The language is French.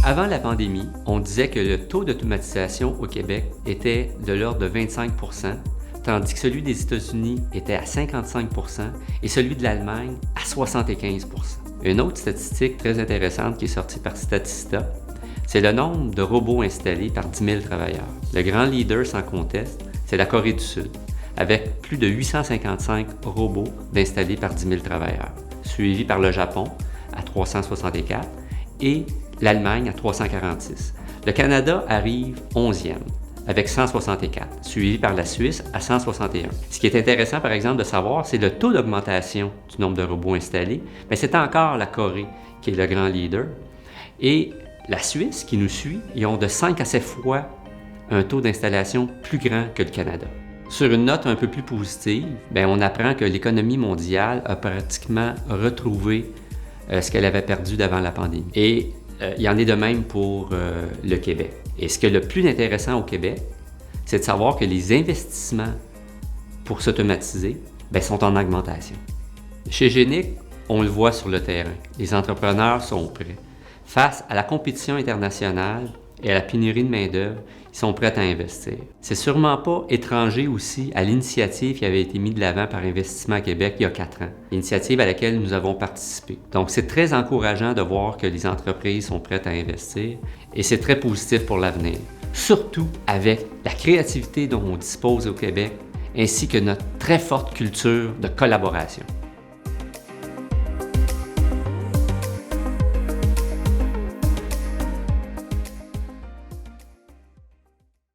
Avant la pandémie, on disait que le taux d'automatisation au Québec était de l'ordre de 25 %, tandis que celui des États-Unis était à 55 % et celui de l'Allemagne à 75 %. Une autre statistique très intéressante qui est sortie par Statista, c'est le nombre de robots installés par 10 000 travailleurs. Le grand leader sans conteste, c'est la Corée du Sud, avec plus de 855 robots installés par 10 000 travailleurs, suivi par le Japon à 364 et l'Allemagne à 346. Le Canada arrive 11e avec 164, suivi par la Suisse à 161. Ce qui est intéressant, par exemple, de savoir, c'est le taux d'augmentation du nombre de robots installés. Mais c'est encore la Corée qui est le grand leader. Et la Suisse, qui nous suit, ils ont de 5 à 7 fois un taux d'installation plus grand que le Canada. Sur une note un peu plus positive, on apprend que l'économie mondiale a pratiquement retrouvé ce qu'elle avait perdu d'avant la pandémie. Et il y en est de même pour le Québec. Et ce qui est le plus intéressant au Québec, c'est de savoir que les investissements pour s'automatiser sont en augmentation. Chez Génic, on le voit sur le terrain. Les entrepreneurs sont prêts. Face à la compétition internationale et à la pénurie de main-d'œuvre, ils sont prêts à investir. C'est sûrement pas étranger aussi à l'initiative qui avait été mise de l'avant par Investissement Québec il y a 4 ans, initiative à laquelle nous avons participé. Donc c'est très encourageant de voir que les entreprises sont prêtes à investir et c'est très positif pour l'avenir, surtout avec la créativité dont on dispose au Québec ainsi que notre très forte culture de collaboration.